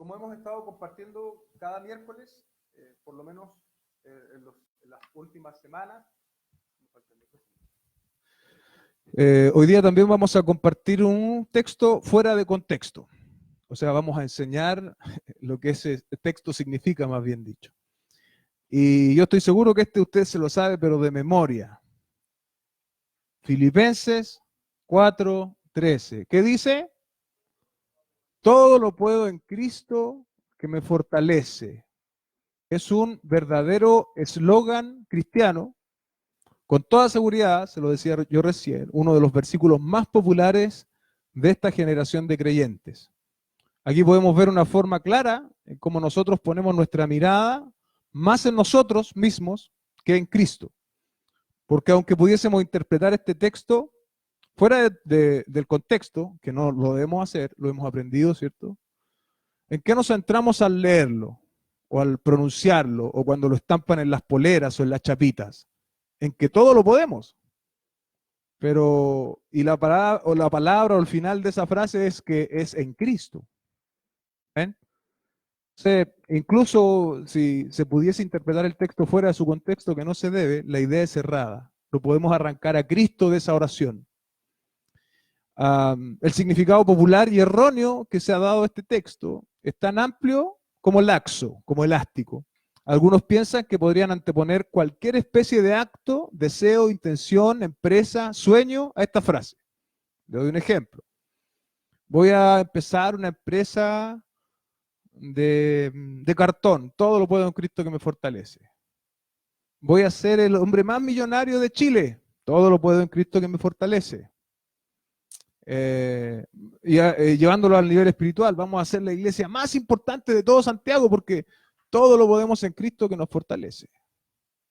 como hemos estado compartiendo cada miércoles, por lo menos en las últimas semanas, hoy día también vamos a compartir un texto fuera de contexto. O sea, vamos a enseñar lo que ese texto significa, más bien dicho. Y yo estoy seguro que usted se lo sabe, pero de memoria. Filipenses 4:13. ¿Qué dice? Todo lo puedo en Cristo que me fortalece. Es un verdadero eslogan cristiano. Con toda seguridad, se lo decía yo recién, uno de los versículos más populares de esta generación de creyentes. Aquí podemos ver una forma clara en cómo nosotros ponemos nuestra mirada más en nosotros mismos que en Cristo. Porque aunque pudiésemos interpretar este texto fuera del contexto, que no lo debemos hacer, lo hemos aprendido, ¿cierto? ¿En qué nos centramos al leerlo, o al pronunciarlo, o cuando lo estampan en las poleras o en las chapitas? En que todo lo podemos. Pero, y la palabra o el final de esa frase es que es en Cristo. ¿Ven? Incluso si se pudiese interpretar el texto fuera de su contexto, que no se debe, la idea es errada. Lo podemos arrancar a Cristo de esa oración. El significado popular y erróneo que se ha dado a este texto es tan amplio como laxo, como elástico. Algunos piensan que podrían anteponer cualquier especie de acto, deseo, intención, empresa, sueño a esta frase. Le doy un ejemplo. Voy a empezar una empresa de cartón. Todo lo puedo en Cristo que me fortalece. Voy a ser el hombre más millonario de Chile. Todo lo puedo en Cristo que me fortalece. Llevándolo al nivel espiritual, vamos a ser la iglesia más importante de todo Santiago porque todo lo podemos en Cristo que nos fortalece.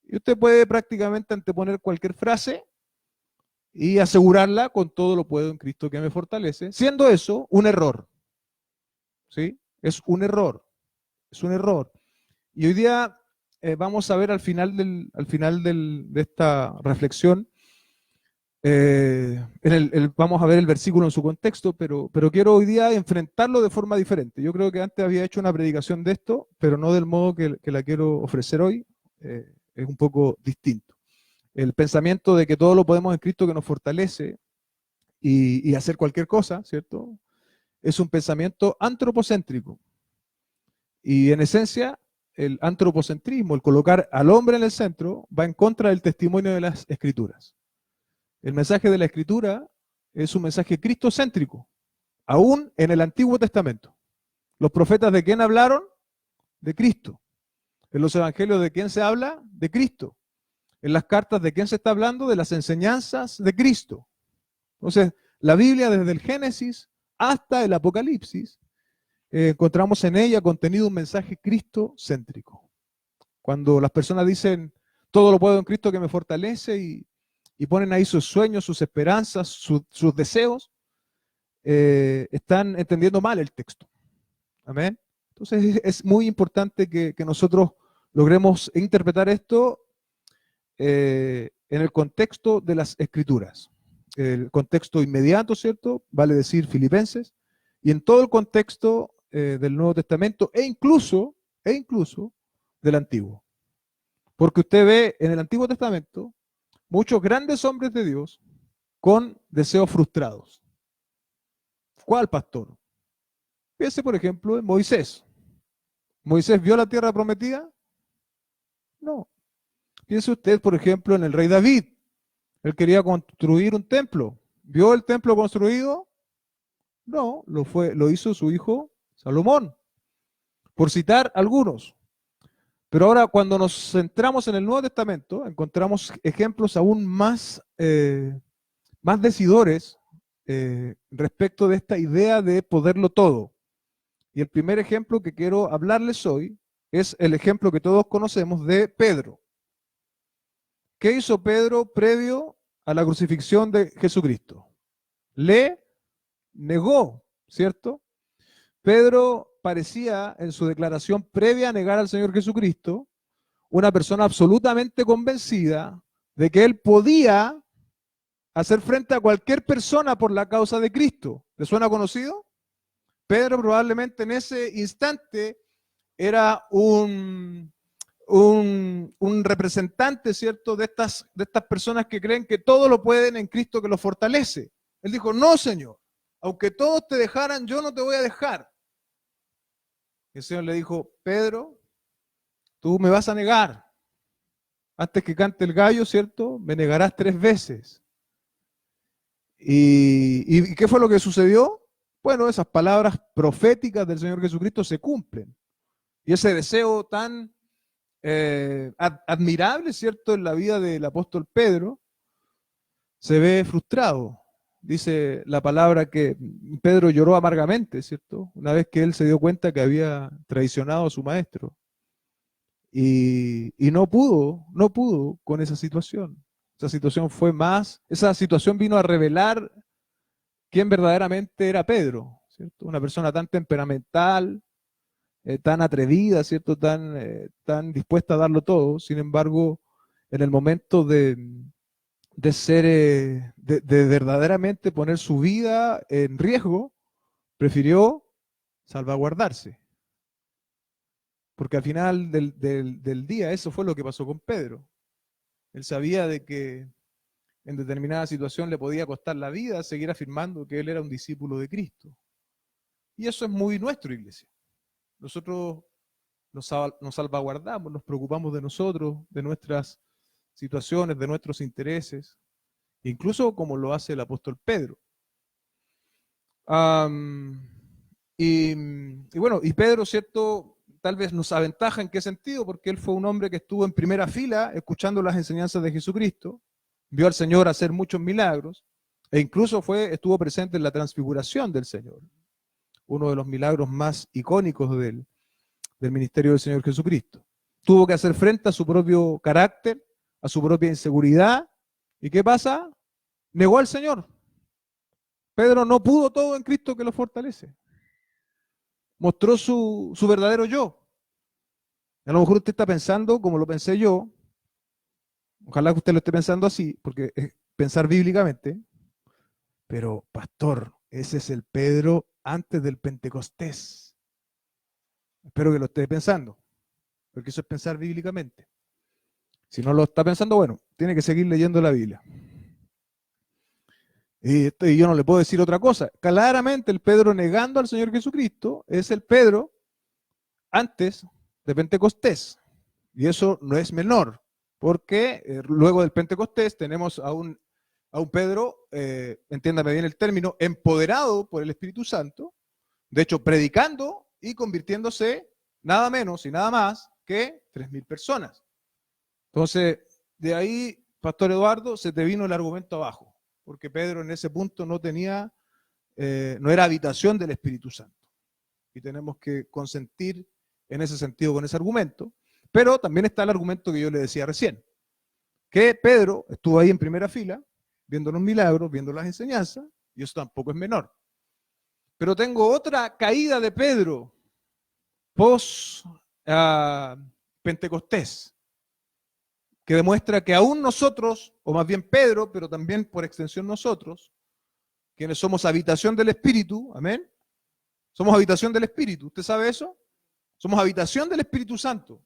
Y usted puede prácticamente anteponer cualquier frase y asegurarla con todo lo puedo en Cristo que me fortalece, siendo eso un error. ¿Sí? Es un error. Es un error. Y hoy día vamos a ver al final de esta reflexión, vamos a ver el versículo en su contexto, pero quiero hoy día enfrentarlo de forma diferente. Yo creo que antes había hecho una predicación de esto, pero no del modo que la quiero ofrecer hoy. Es un poco distinto. El pensamiento de que todo lo podemos en Cristo que nos fortalece y hacer cualquier cosa, ¿cierto? Es un pensamiento antropocéntrico. Y en esencia, el antropocentrismo, el colocar al hombre en el centro, va en contra del testimonio de las Escrituras. El mensaje de la Escritura es un mensaje cristocéntrico, aún en el Antiguo Testamento. ¿Los profetas de quién hablaron? De Cristo. En los evangelios, ¿de quién se habla? De Cristo. En las cartas, ¿de quién se está hablando? De las enseñanzas de Cristo. Entonces, la Biblia, desde el Génesis hasta el Apocalipsis, encontramos en ella contenido un mensaje cristocéntrico. Cuando las personas dicen, todo lo puedo en Cristo que me fortalece, y ponen ahí sus sueños, sus esperanzas, sus deseos, están entendiendo mal el texto. Amén. Entonces es muy importante que nosotros logremos interpretar esto en el contexto de las Escrituras. El contexto inmediato, ¿cierto? Vale decir Filipenses, y en todo el contexto del Nuevo Testamento e incluso del Antiguo. Porque usted ve en el Antiguo Testamento muchos grandes hombres de Dios con deseos frustrados. ¿Cuál pastor? Piense, por ejemplo, en Moisés. ¿Moisés vio la tierra prometida? No. Piense usted, por ejemplo, en el rey David. Él quería construir un templo. ¿Vio el templo construido? No, lo hizo su hijo Salomón. Por citar algunos. Pero ahora, cuando nos centramos en el Nuevo Testamento, encontramos ejemplos aún más decidores respecto de esta idea de poderlo todo. Y el primer ejemplo que quiero hablarles hoy es el ejemplo que todos conocemos de Pedro. ¿Qué hizo Pedro previo a la crucifixión de Jesucristo? Le negó, ¿cierto? Pedro parecía, en su declaración previa a negar al Señor Jesucristo, una persona absolutamente convencida de que él podía hacer frente a cualquier persona por la causa de Cristo. ¿Le suena conocido? Pedro probablemente en ese instante era un representante, ¿cierto?, de estas personas que creen que todo lo pueden en Cristo que los fortalece. Él dijo, no, Señor, aunque todos te dejaran, yo no te voy a dejar. Y el Señor le dijo, Pedro, tú me vas a negar. Antes que cante el gallo, ¿cierto?, me negarás 3 veces. ¿Y qué fue lo que sucedió? Bueno, esas palabras proféticas del Señor Jesucristo se cumplen. Y ese deseo tan admirable, ¿cierto?, en la vida del apóstol Pedro, se ve frustrado. Dice la palabra que Pedro lloró amargamente, ¿cierto?, una vez que él se dio cuenta que había traicionado a su maestro. Y no pudo con esa situación. Esa situación vino a revelar quién verdaderamente era Pedro, ¿cierto? Una persona tan temperamental, tan atrevida, ¿cierto? Tan dispuesta a darlo todo. Sin embargo, en el momento de ser, de verdaderamente poner su vida en riesgo, prefirió salvaguardarse. Porque al final del día eso fue lo que pasó con Pedro. Él sabía de que en determinada situación le podía costar la vida seguir afirmando que él era un discípulo de Cristo. Y eso es muy nuestro, iglesia. Nosotros nos salvaguardamos, nos preocupamos de nosotros, de nuestras situaciones, de nuestros intereses, incluso como lo hace el apóstol Pedro. Y bueno, y Pedro, ¿cierto?, tal vez nos aventaja en qué sentido, porque él fue un hombre que estuvo en primera fila escuchando las enseñanzas de Jesucristo, vio al Señor hacer muchos milagros, e incluso estuvo presente en la transfiguración del Señor, uno de los milagros más icónicos del ministerio del Señor Jesucristo. Tuvo que hacer frente a su propio carácter, a su propia inseguridad, ¿y qué pasa? Negó al Señor. Pedro no pudo todo en Cristo que lo fortalece. Mostró su verdadero yo. A lo mejor usted está pensando como lo pensé yo. Ojalá que usted lo esté pensando así, porque es pensar bíblicamente. Pero, pastor, ese es el Pedro antes del Pentecostés. Espero que lo esté pensando, porque eso es pensar bíblicamente. Si no lo está pensando, bueno, tiene que seguir leyendo la Biblia. Y yo no le puedo decir otra cosa. Claramente el Pedro negando al Señor Jesucristo es el Pedro antes de Pentecostés. Y eso no es menor, porque luego del Pentecostés tenemos a un Pedro, entiéndame bien el término, empoderado por el Espíritu Santo, de hecho predicando y convirtiéndose nada menos y nada más que 3.000 personas. Entonces, de ahí, Pastor Eduardo, se te vino el argumento abajo, porque Pedro en ese punto no era habitación del Espíritu Santo. Y tenemos que consentir en ese sentido con ese argumento. Pero también está el argumento que yo le decía recién, que Pedro estuvo ahí en primera fila, viendo los milagros, viendo las enseñanzas, y eso tampoco es menor. Pero tengo otra caída de Pedro post Pentecostés, que demuestra que aún nosotros, o más bien Pedro, pero también por extensión nosotros, quienes somos habitación del Espíritu, amén, somos habitación del Espíritu. ¿Usted sabe eso? Somos habitación del Espíritu Santo.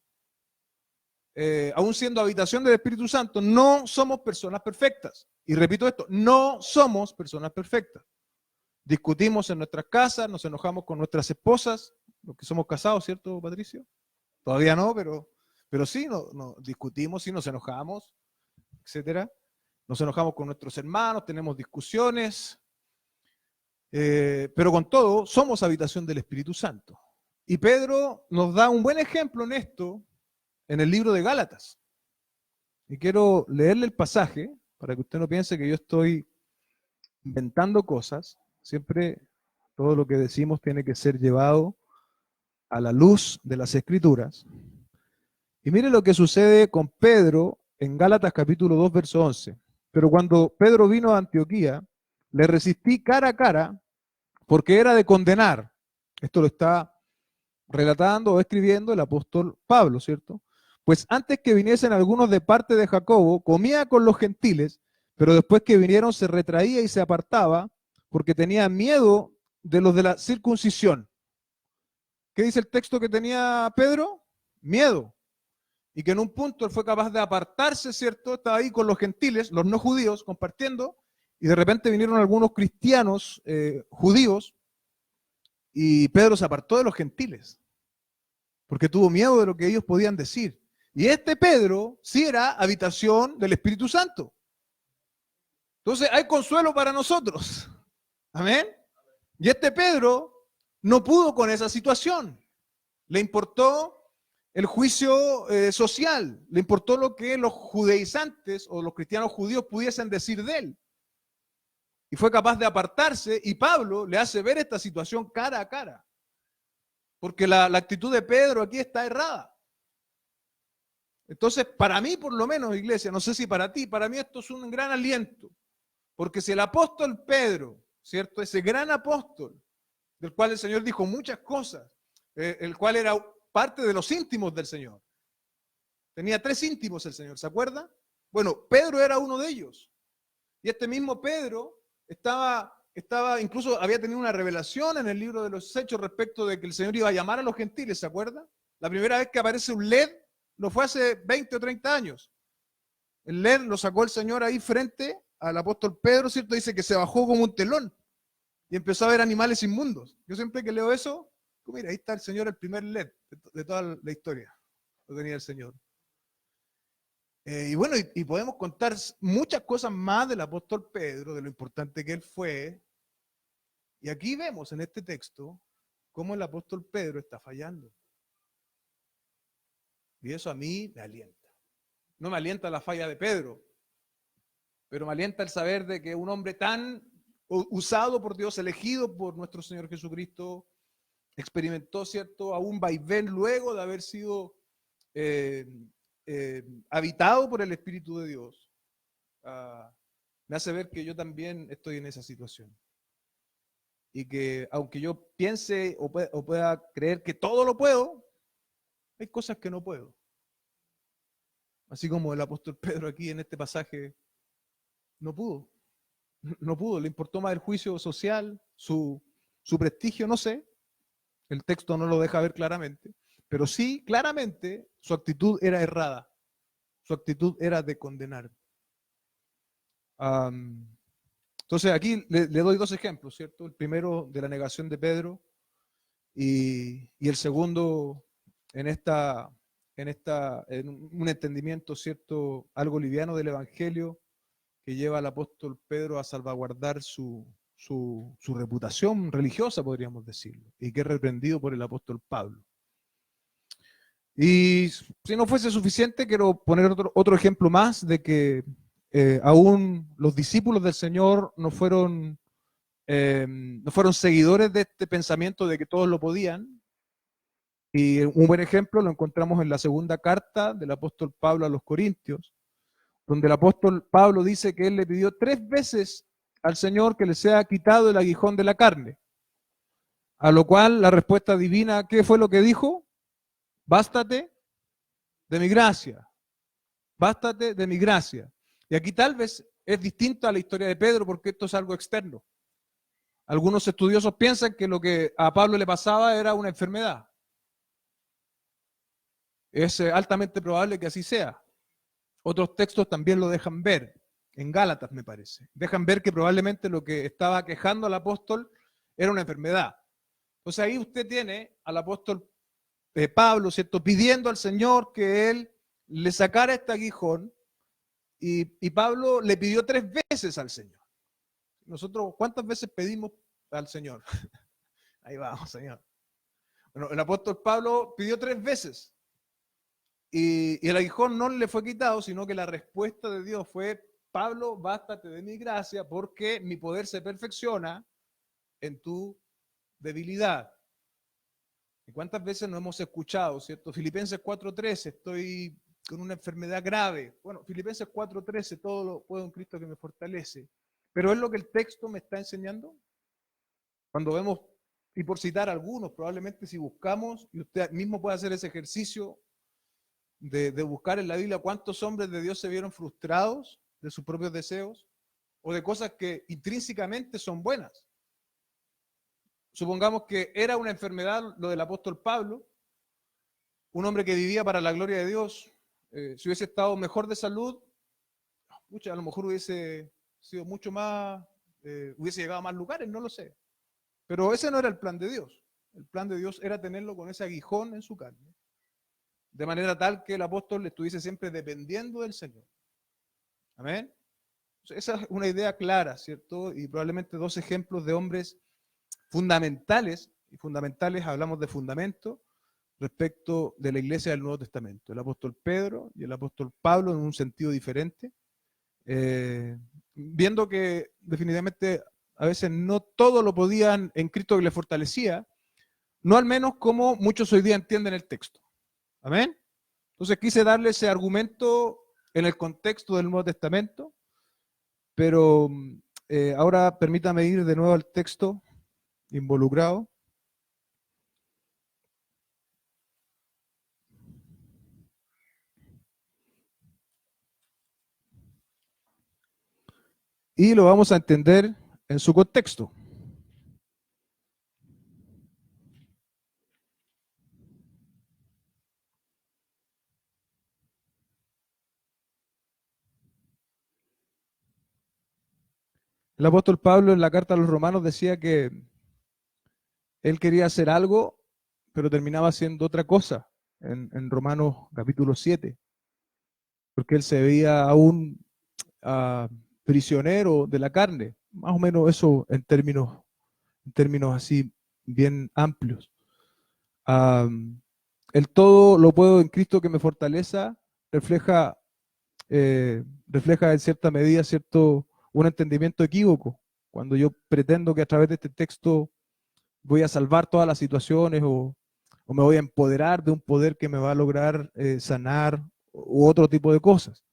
Aún siendo habitación del Espíritu Santo, no somos personas perfectas. Y repito esto, no somos personas perfectas. Discutimos en nuestras casas, nos enojamos con nuestras esposas, los que somos casados, ¿cierto, Patricio? Todavía no, pero sí, discutimos, sí, nos enojamos, etcétera. Nos enojamos con nuestros hermanos, tenemos discusiones, pero con todo, somos habitación del Espíritu Santo. Y Pedro nos da un buen ejemplo en esto en el libro de Gálatas. Y quiero leerle el pasaje para que usted no piense que yo estoy inventando cosas. Siempre todo lo que decimos tiene que ser llevado a la luz de las Escrituras. Y mire lo que sucede con Pedro en Gálatas capítulo 2, verso 11. Pero cuando Pedro vino a Antioquía, le resistí cara a cara porque era de condenar. Esto lo está relatando o escribiendo el apóstol Pablo, ¿cierto? Pues antes que viniesen algunos de parte de Jacobo, comía con los gentiles, pero después que vinieron se retraía y se apartaba porque tenía miedo de los de la circuncisión. ¿Qué dice el texto que tenía Pedro? Miedo. Y que en un punto él fue capaz de apartarse, ¿cierto? Estaba ahí con los gentiles, los no judíos, compartiendo, y de repente vinieron algunos cristianos judíos, y Pedro se apartó de los gentiles, porque tuvo miedo de lo que ellos podían decir. Y este Pedro sí era habitación del Espíritu Santo. Entonces hay consuelo para nosotros. Amén. Y este Pedro no pudo con esa situación. Le importó el juicio social, le importó lo que los judaizantes o los cristianos judíos pudiesen decir de él. Y fue capaz de apartarse, y Pablo le hace ver esta situación cara a cara. Porque la actitud de Pedro aquí está errada. Entonces, para mí, por lo menos, iglesia, no sé si para ti, para mí esto es un gran aliento. Porque si el apóstol Pedro, ¿cierto? Ese gran apóstol, del cual el Señor dijo muchas cosas, el cual era parte de los íntimos del Señor. Tenía 3 íntimos el Señor, ¿se acuerda? Bueno, Pedro era uno de ellos. Y este mismo Pedro incluso había tenido una revelación en el libro de los Hechos respecto de que el Señor iba a llamar a los gentiles, ¿se acuerda? La primera vez que aparece un LED no fue hace 20 o 30 años. El LED lo sacó el Señor ahí frente al apóstol Pedro, ¿cierto? Dice que se bajó como un telón y empezó a ver animales inmundos. Yo siempre que leo eso, mira, ahí está el Señor, el primer LED de toda la historia, lo tenía el Señor. Y bueno, y podemos contar muchas cosas más del apóstol Pedro, de lo importante que él fue. Y aquí vemos en este texto cómo el apóstol Pedro está fallando. Y eso a mí me alienta. No me alienta la falla de Pedro, pero me alienta el saber de que un hombre tan usado por Dios, elegido por nuestro Señor Jesucristo, experimentó, ¿cierto?, a un vaivén luego de haber sido habitado por el Espíritu de Dios. Me hace ver que yo también estoy en esa situación. Y que aunque yo piense o pueda creer que todo lo puedo, hay cosas que no puedo. Así como el apóstol Pedro aquí en este pasaje no pudo. No pudo, le importó más el juicio social, su prestigio, no sé. El texto no lo deja ver claramente. Pero sí, claramente, su actitud era errada. Su actitud era de condenar. Entonces aquí le doy 2 ejemplos, ¿cierto? El primero de la negación de Pedro y el segundo en un entendimiento, ¿cierto?, algo liviano del Evangelio que lleva al apóstol Pedro a salvaguardar su reputación religiosa, podríamos decirlo, y que es reprendido por el apóstol Pablo. Y si no fuese suficiente, quiero poner otro ejemplo más de que aún los discípulos del Señor no fueron seguidores de este pensamiento de que todos lo podían. Y un buen ejemplo lo encontramos en la segunda carta del apóstol Pablo a los Corintios, donde el apóstol Pablo dice que él le pidió 3 veces al Señor que le sea quitado el aguijón de la carne. A lo cual la respuesta divina, ¿qué fue lo que dijo? Bástate de mi gracia. Bástate de mi gracia. Y aquí tal vez es distinto a la historia de Pedro porque esto es algo externo. Algunos estudiosos piensan que lo que a Pablo le pasaba era una enfermedad. Es altamente probable que así sea. Otros textos también lo dejan ver, en Gálatas me parece. Dejan ver que probablemente lo que estaba quejando al apóstol era una enfermedad. Entonces ahí usted tiene al apóstol Pablo, ¿cierto?, pidiendo al Señor que él le sacara este aguijón, y Pablo le pidió 3 veces al Señor. Nosotros, ¿cuántas veces pedimos al Señor? Ahí vamos, Señor. Bueno, el apóstol Pablo pidió 3 veces. Y el aguijón no le fue quitado, sino que la respuesta de Dios fue: Pablo, bástate de mi gracia, porque mi poder se perfecciona en tu debilidad. ¿Y cuántas veces no hemos escuchado, cierto? Filipenses 4:13, estoy con una enfermedad grave. Bueno, Filipenses 4:13, todo lo puedo en Cristo que me fortalece. Pero es lo que el texto me está enseñando. Cuando vemos, y por citar algunos, probablemente si buscamos, y usted mismo puede hacer ese ejercicio de buscar en la Biblia cuántos hombres de Dios se vieron frustrados de sus propios deseos o de cosas que intrínsecamente son buenas. supongamos que era una enfermedad lo del apóstol Pablo, un hombre que vivía para la gloria de Dios, si hubiese estado mejor de salud, pucha, a lo mejor hubiese sido mucho más, hubiese llegado a más lugares, no lo sé. Pero ese no era el plan de Dios. El plan de Dios era tenerlo con ese aguijón en su carne, de manera tal que el apóstol estuviese siempre dependiendo del Señor. Amén. Esa es una idea clara, ¿cierto? Y probablemente dos ejemplos de hombres fundamentales, y fundamentales hablamos de fundamento, respecto de la iglesia del Nuevo Testamento. El apóstol Pedro y el apóstol Pablo en un sentido diferente, viendo que definitivamente a veces no todo lo podían en Cristo que les fortalecía, no al menos como muchos hoy día entienden el texto. Amén. Entonces quise darle ese argumento en el contexto del Nuevo Testamento, pero ahora permítame ir de nuevo al texto involucrado. Y lo vamos a entender en su contexto. El apóstol Pablo en la carta a los romanos decía que él quería hacer algo, pero terminaba haciendo otra cosa en Romanos capítulo 7, porque él se veía aún prisionero de la carne, más o menos eso en términos así bien amplios. El todo lo puedo en Cristo que me fortaleza, refleja en cierta medida un entendimiento equívoco, cuando yo pretendo que a través de este texto voy a salvar todas las situaciones o me voy a empoderar de un poder que me va a lograr sanar u otro tipo de cosas.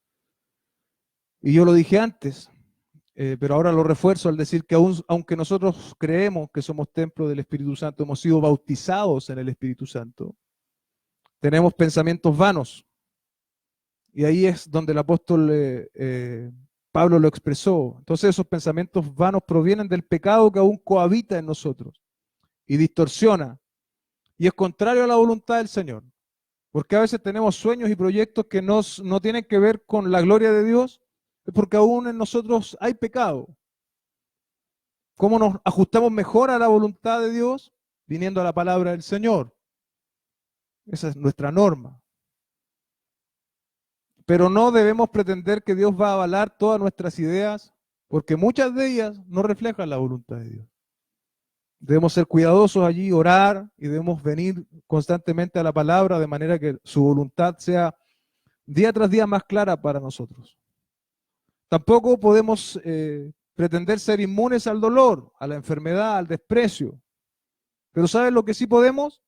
Y yo lo dije antes, pero ahora lo refuerzo al decir que aunque nosotros creemos que somos templo del Espíritu Santo, hemos sido bautizados en el Espíritu Santo, tenemos pensamientos vanos. Y ahí es donde el apóstol Pablo lo expresó. Entonces esos pensamientos vanos provienen del pecado que aún cohabita en nosotros y distorsiona y es contrario a la voluntad del Señor. Porque a veces tenemos sueños y proyectos que no tienen que ver con la gloria de Dios, es porque aún en nosotros hay pecado. ¿Cómo nos ajustamos mejor a la voluntad de Dios? Viniendo a la palabra del Señor. Esa es nuestra norma. Pero no debemos pretender que Dios va a avalar todas nuestras ideas, porque muchas de ellas no reflejan la voluntad de Dios. Debemos ser cuidadosos allí, orar, y debemos venir constantemente a la palabra de manera que su voluntad sea día tras día más clara para nosotros. Tampoco podemos pretender ser inmunes al dolor, a la enfermedad, al desprecio. Pero ¿saben lo que sí podemos?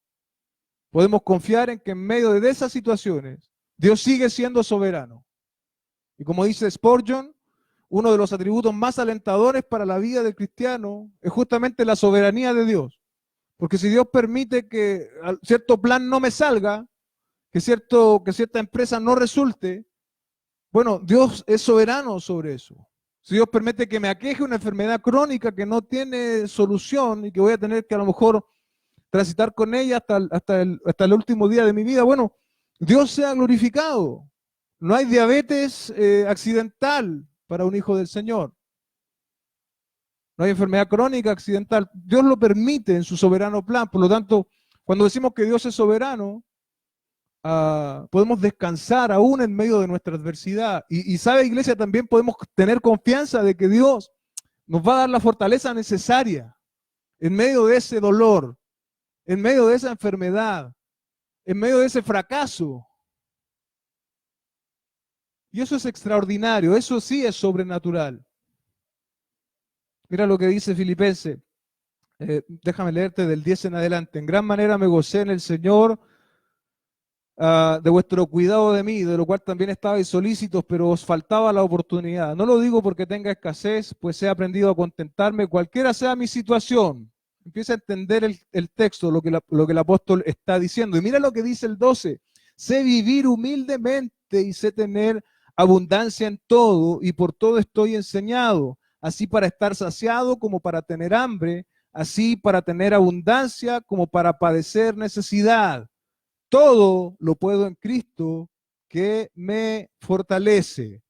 Podemos confiar en que en medio de esas situaciones Dios sigue siendo soberano. Y como dice Spurgeon, uno de los atributos más alentadores para la vida del cristiano es justamente la soberanía de Dios. Porque si Dios permite que cierto plan no me salga, que cierta empresa no resulte, bueno, Dios es soberano sobre eso. Si Dios permite que me aqueje una enfermedad crónica que no tiene solución y que voy a tener que a lo mejor transitar con ella hasta el último día de mi vida, bueno, Dios sea glorificado. No hay diabetes accidental para un hijo del Señor. No hay enfermedad crónica accidental. Dios lo permite en su soberano plan. Por lo tanto, cuando decimos que Dios es soberano, podemos descansar aún en medio de nuestra adversidad. Y sabe, iglesia, también podemos tener confianza de que Dios nos va a dar la fortaleza necesaria en medio de ese dolor, en medio de esa enfermedad, en medio de ese fracaso. Y eso es extraordinario, eso sí es sobrenatural. Mira lo que dice Filipenses. Déjame leerte del 10 en adelante. En gran manera me gocé en el Señor de vuestro cuidado de mí, de lo cual también estabais solícitos, pero os faltaba la oportunidad. No lo digo porque tenga escasez, pues he aprendido a contentarme, cualquiera sea mi situación. Empieza a entender el texto, lo que el apóstol está diciendo. Y mira lo que dice el 12. Sé vivir humildemente y sé tener abundancia en todo, y por todo estoy enseñado, así para estar saciado como para tener hambre, así para tener abundancia como para padecer necesidad. Todo lo puedo en Cristo que me fortalece.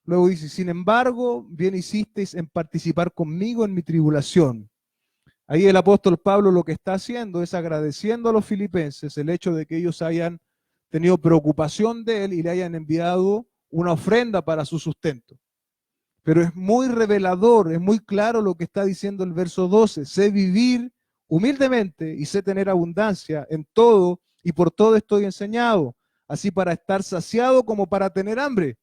Luego dice, sin embargo, bien hicisteis en participar conmigo en mi tribulación. Ahí el apóstol Pablo lo que está haciendo es agradeciendo a los filipenses el hecho de que ellos hayan tenido preocupación de él y le hayan enviado una ofrenda para su sustento. Pero es muy revelador, es muy claro lo que está diciendo el verso 12. Sé vivir humildemente y sé tener abundancia en todo y por todo estoy enseñado, así para estar saciado como para tener hambre.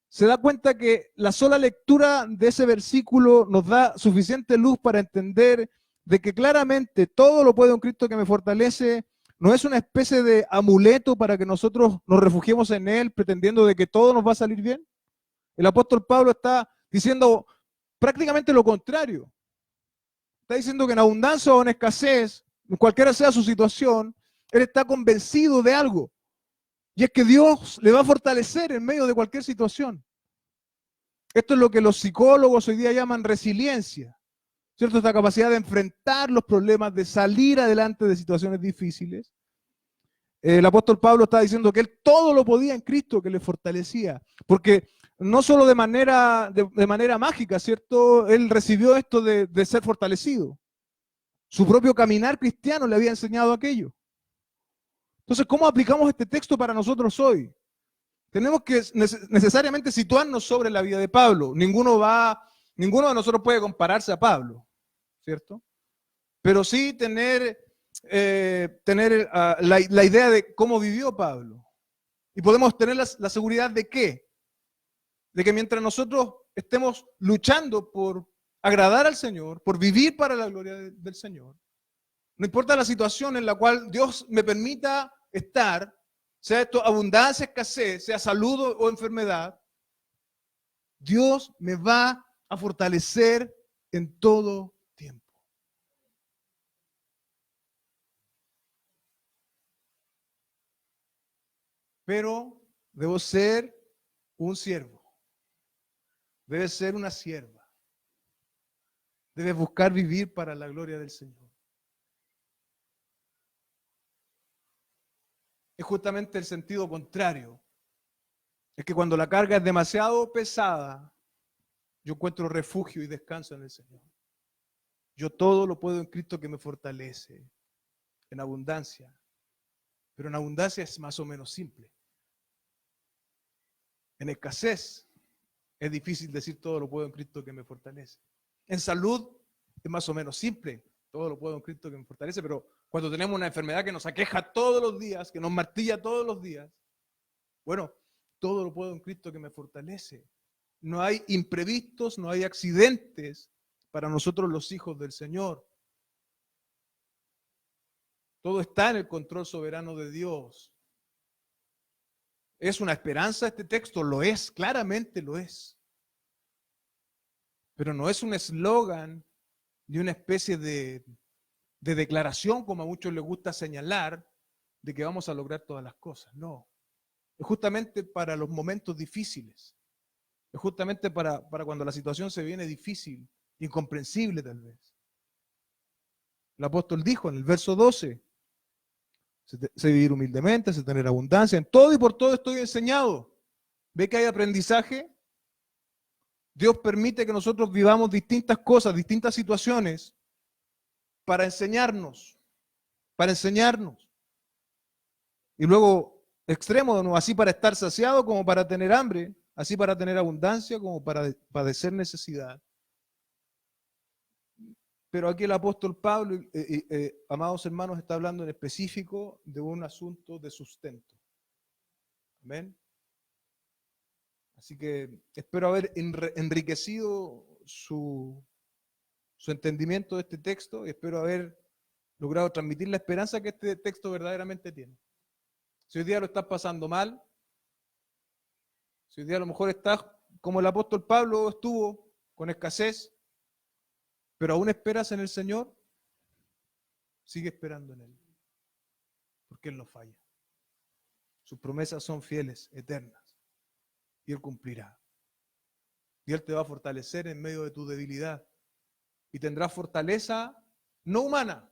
Se da cuenta que la sola lectura de ese versículo nos da suficiente luz para entender de que claramente todo lo puedo en Cristo que me fortalece. No es una especie de amuleto para que nosotros nos refugiemos en Él pretendiendo de que todo nos va a salir bien. El apóstol Pablo está diciendo prácticamente lo contrario. Está diciendo que en abundancia o en escasez, cualquiera sea su situación, él está convencido de algo. Y es que Dios le va a fortalecer en medio de cualquier situación. Esto es lo que los psicólogos hoy día llaman resiliencia, ¿cierto? Esta capacidad de enfrentar los problemas, de salir adelante de situaciones difíciles. El apóstol Pablo está diciendo que él todo lo podía en Cristo que le fortalecía, porque no solo de manera mágica, ¿cierto? Él recibió esto de ser fortalecido. Su propio caminar cristiano le había enseñado aquello. Entonces, ¿cómo aplicamos este texto para nosotros hoy? Tenemos que necesariamente situarnos sobre la vida de Pablo. Ninguno de nosotros puede compararse a Pablo, ¿cierto? Pero sí tener la idea de cómo vivió Pablo. Y podemos tener la seguridad de qué? De que mientras nosotros estemos luchando por agradar al Señor, por vivir para la gloria del Señor, no importa la situación en la cual Dios me permita estar, sea esto abundancia, escasez, sea salud o enfermedad, Dios me va a fortalecer en todo tiempo. Pero debo ser un siervo, debe ser una sierva, debes buscar vivir para la gloria del Señor. Es justamente el sentido contrario. Es que cuando la carga es demasiado pesada, yo encuentro refugio y descanso en el Señor. Yo todo lo puedo en Cristo que me fortalece, en abundancia. Pero en abundancia es más o menos simple. En escasez es difícil decir todo lo puedo en Cristo que me fortalece. En salud es más o menos simple. Todo lo puedo en Cristo que me fortalece, pero cuando tenemos una enfermedad que nos aqueja todos los días, que nos martilla todos los días, bueno, todo lo puedo en Cristo que me fortalece. No hay imprevistos, no hay accidentes para nosotros los hijos del Señor. Todo está en el control soberano de Dios. ¿Es una esperanza este texto? Lo es, claramente lo es. Pero no es un eslogan ni una especie de declaración, como a muchos les gusta señalar, de que vamos a lograr todas las cosas. No. Es justamente para los momentos difíciles. Es justamente para cuando la situación se viene difícil, incomprensible tal vez. El apóstol dijo en el verso 12, sé vivir humildemente, sé tener abundancia, en todo y por todo estoy enseñado. ¿Ve que hay aprendizaje? Dios permite que nosotros vivamos distintas cosas, distintas situaciones, para enseñarnos, para enseñarnos. Y luego, extremo de nuevo, así para estar saciado como para tener hambre, así para tener abundancia como para padecer necesidad. Pero aquí el apóstol Pablo, amados hermanos, está hablando en específico de un asunto de sustento. Amén. Así que espero haber enriquecido su entendimiento de este texto y espero haber logrado transmitir la esperanza que este texto verdaderamente tiene. Si hoy día lo estás pasando mal, si hoy día a lo mejor estás como el apóstol Pablo estuvo, con escasez, pero aún esperas en el Señor, sigue esperando en Él, porque Él no falla. Sus promesas son fieles, eternas, y Él cumplirá. Y Él te va a fortalecer en medio de tu debilidad. Y tendrás fortaleza no humana,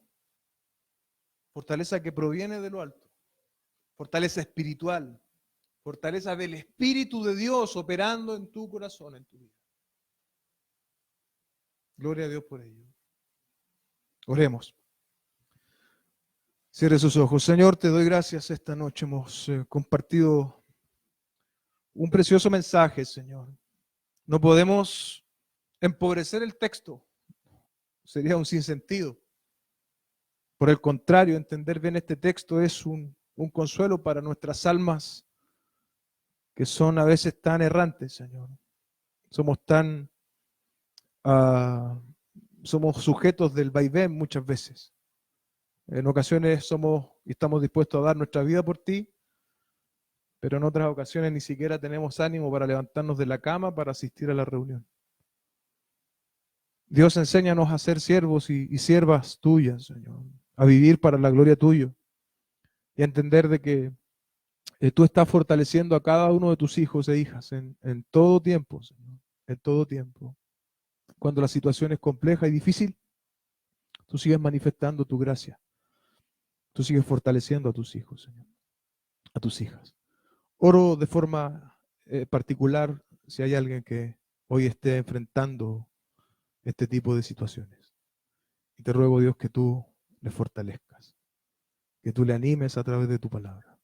fortaleza que proviene de lo alto, fortaleza espiritual, fortaleza del Espíritu de Dios operando en tu corazón, en tu vida. Gloria a Dios por ello. Oremos. Cierre sus ojos. Señor, te doy gracias esta noche. Hemos compartido un precioso mensaje, Señor. No podemos empobrecer el texto. Sería un sinsentido. Por el contrario, entender bien este texto es un consuelo para nuestras almas que son a veces tan errantes, Señor. Somos tan, somos sujetos del vaivén muchas veces. En ocasiones somos y estamos dispuestos a dar nuestra vida por ti, pero en otras ocasiones ni siquiera tenemos ánimo para levantarnos de la cama para asistir a la reunión. Dios, enséñanos a ser siervos y siervas tuyas, Señor, a vivir para la gloria tuya y a entender de que tú estás fortaleciendo a cada uno de tus hijos e hijas en todo tiempo, Señor, en todo tiempo. Cuando la situación es compleja y difícil, tú sigues manifestando tu gracia. Tú sigues fortaleciendo a tus hijos, Señor, a tus hijas. Oro de forma particular si hay alguien que hoy esté enfrentando este tipo de situaciones. Y te ruego, Dios, que tú le fortalezcas, que tú le animes a través de tu palabra,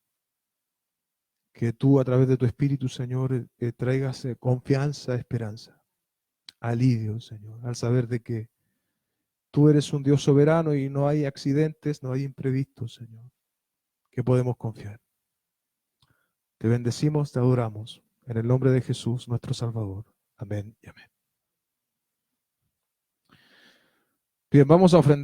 que tú a través de tu Espíritu, Señor, traigas confianza, esperanza, alivio, Señor, al saber de que tú eres un Dios soberano y no hay accidentes, no hay imprevistos, Señor, que podemos confiar. Te bendecimos, te adoramos, en el nombre de Jesús, nuestro Salvador. Amén y amén. Bien, vamos a ofrendar.